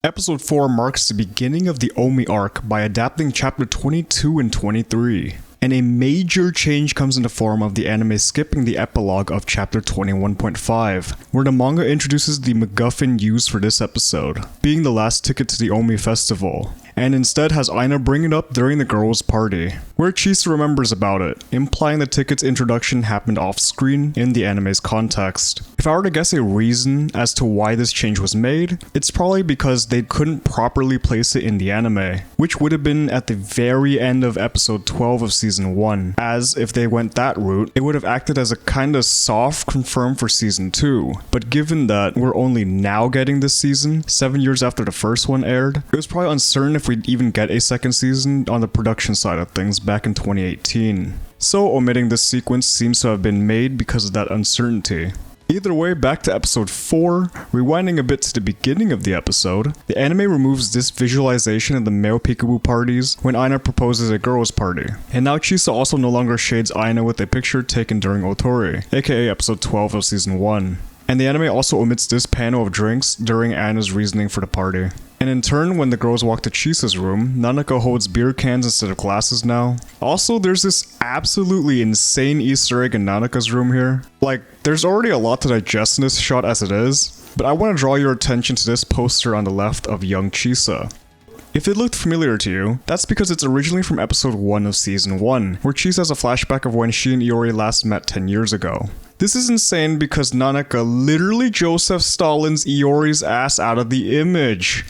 Episode 4 marks the beginning of the Omi arc by adapting chapter 22 and 23. And a major change comes in the form of the anime skipping the epilogue of chapter 21.5, where the manga introduces the MacGuffin used for this episode, being the last ticket to the Omi festival, and instead has Aina bring it up during the girls' party, where Chisa remembers about it, implying the ticket's introduction happened off-screen in the anime's context. If I were to guess a reason as to why this change was made, it's probably because they couldn't properly place it in the anime, which would have been at the very end of episode 12 of season 1, as if they went that route, it would have acted as a kinda soft confirm for season 2, but given that we're only now getting this season, 7 years after the first one aired, it was probably uncertain if we'd even get a second season on the production side of things back in 2018. So omitting this sequence seems to have been made because of that uncertainty. Either way, back to episode 4, rewinding a bit to the beginning of the episode, the anime removes this visualization of the male peekaboo parties when Aina proposes a girls' party. And now Chisa also no longer shades Aina with a picture taken during Otori, aka episode 12 of season 1. And the anime also omits this panel of drinks during Aina's reasoning for the party. And in turn, when the girls walk to Chisa's room, Nanaka holds beer cans instead of glasses now. Also, there's this absolutely insane Easter egg in Nanaka's room here. Like, there's already a lot to digest in this shot as it is, but I want to draw your attention to this poster on the left of young Chisa. If it looked familiar to you, that's because it's originally from episode 1 of season 1, where Chisa has a flashback of when she and Iori last met 10 years ago. This is insane because Nanaka literally Joseph Stalin's Iori's ass out of the image.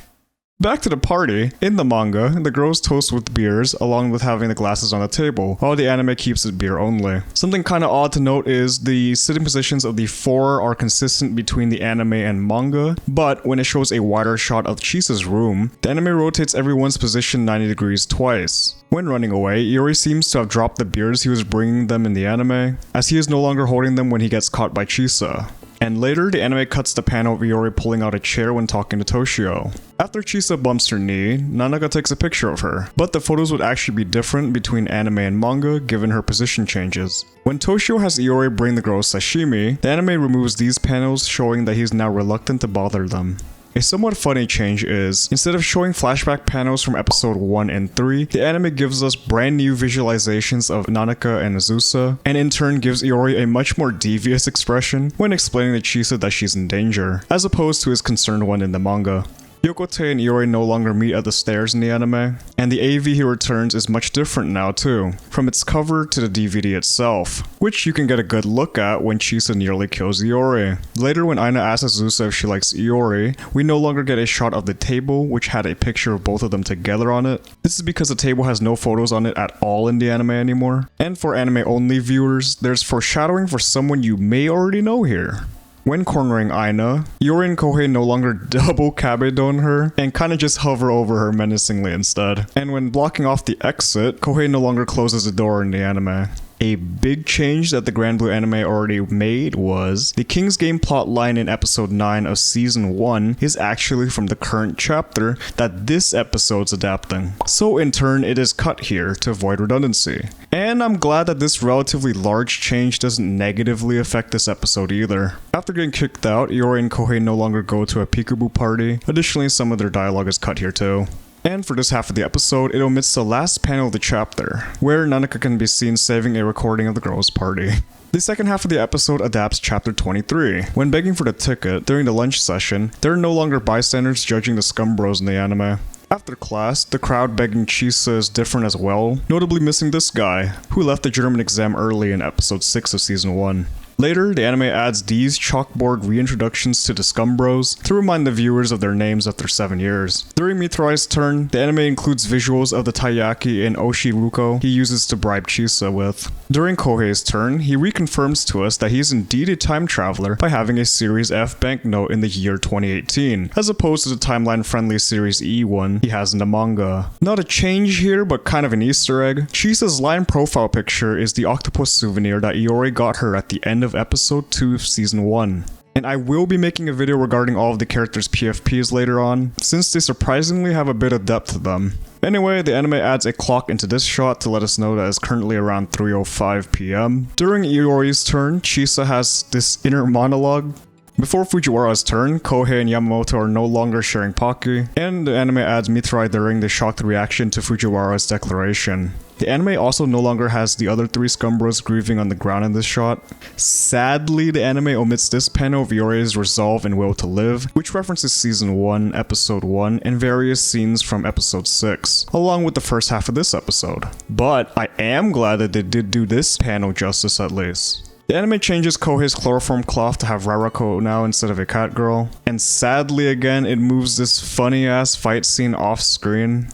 Back to the party. In the manga, the girls toast with beers along with having the glasses on the table, while the anime keeps it beer only. Something kinda odd to note is the sitting positions of the four are consistent between the anime and manga, but when it shows a wider shot of Chisa's room, the anime rotates everyone's position 90 degrees twice. When running away, Iori seems to have dropped the beers he was bringing them in the anime, as he is no longer holding them when he gets caught by Chisa. And later, the anime cuts the panel of Iori pulling out a chair when talking to Toshio. After Chisa bumps her knee, Nanaka takes a picture of her, but the photos would actually be different between anime and manga given her position changes. When Toshio has Iori bring the girls sashimi, the anime removes these panels showing that he's now reluctant to bother them. A somewhat funny change is, instead of showing flashback panels from episode 1 and 3, the anime gives us brand new visualizations of Nanaka and Azusa, and in turn gives Iori a much more devious expression when explaining to Chisa that she's in danger, as opposed to his concerned one in the manga. Yokote and Iori no longer meet at the stairs in the anime, and the AV he returns is much different now too, from its cover to the DVD itself, which you can get a good look at when Chisa nearly kills Iori. Later when Aina asks Azusa if she likes Iori, we no longer get a shot of the table which had a picture of both of them together on it. This is because the table has no photos on it at all in the anime anymore. And for anime only viewers, there's foreshadowing for someone you may already know here. When cornering Aina, Iori and Kohei no longer double kabedon her and kinda just hover over her menacingly instead. And when blocking off the exit, Kohei no longer closes the door in the anime. A big change that the Grand Blue anime already made was the King's Game plotline in episode 9 of season 1 is actually from the current chapter that this episode's adapting. So in turn, it is cut here to avoid redundancy. And I'm glad that this relatively large change doesn't negatively affect this episode either. After getting kicked out, Iori and Kohei no longer go to a peekaboo party. Additionally, some of their dialogue is cut here too. And for this half of the episode, it omits the last panel of the chapter, where Nanaka can be seen saving a recording of the girls' party. The second half of the episode adapts chapter 23. When begging for the ticket during the lunch session, there are no longer bystanders judging the Scum Bros in the anime. After class, the crowd begging Chisa is different as well, notably missing this guy, who left the German exam early in episode 6 of season 1. Later, the anime adds these chalkboard reintroductions to the Scum Bros to remind the viewers of their names after 7 years. During Mitrai's turn, the anime includes visuals of the taiyaki and oshiruko he uses to bribe Chisa with. During Kohei's turn, he reconfirms to us that he's indeed a time traveler by having a Series F banknote in the year 2018, as opposed to the timeline-friendly Series E one he has in the manga. Not a change here, but kind of an Easter egg. Chisa's line profile picture is the octopus souvenir that Iori got her at the end of episode 2 of season 1. And I will be making a video regarding all of the characters' PFPs later on, since they surprisingly have a bit of depth to them. Anyway, the anime adds a clock into this shot to let us know that it's currently around 3:05 PM. During Iori's turn, Chisa has this inner monologue. Before Fujiwara's turn, Kohei and Yamamoto are no longer sharing Pocky, and the anime adds Mithrai during the shocked reaction to Fujiwara's declaration. The anime also no longer has the other 3 Scum Bros grieving on the ground in this shot. Sadly, the anime omits this panel of Yorie's resolve and will to live, which references Season 1, Episode 1, and various scenes from Episode 6, along with the first half of this episode. But I am glad that they did do this panel justice at least. The anime changes Kohei's chloroform cloth to have Rarako now instead of a cat girl, and sadly again it moves this funny ass fight scene off screen.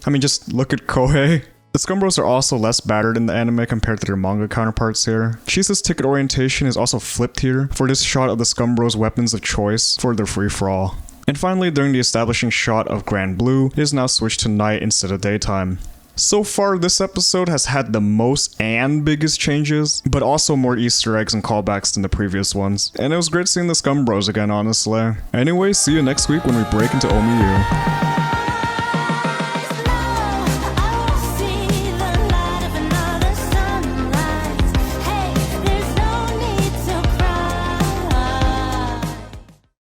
I mean, just look at Kohei. The Scum Bros are also less battered in the anime compared to their manga counterparts here. Chisa's ticket orientation is also flipped here for this shot of the Scum Bros' weapons of choice for their free-for-all. And finally, during the establishing shot of Grand Blue, it is now switched to night instead of daytime. So far, this episode has had the most and biggest changes, but also more Easter eggs and callbacks than the previous ones. And it was great seeing the Scum Bros again, honestly. Anyway, see you next week when we break into Omiyu.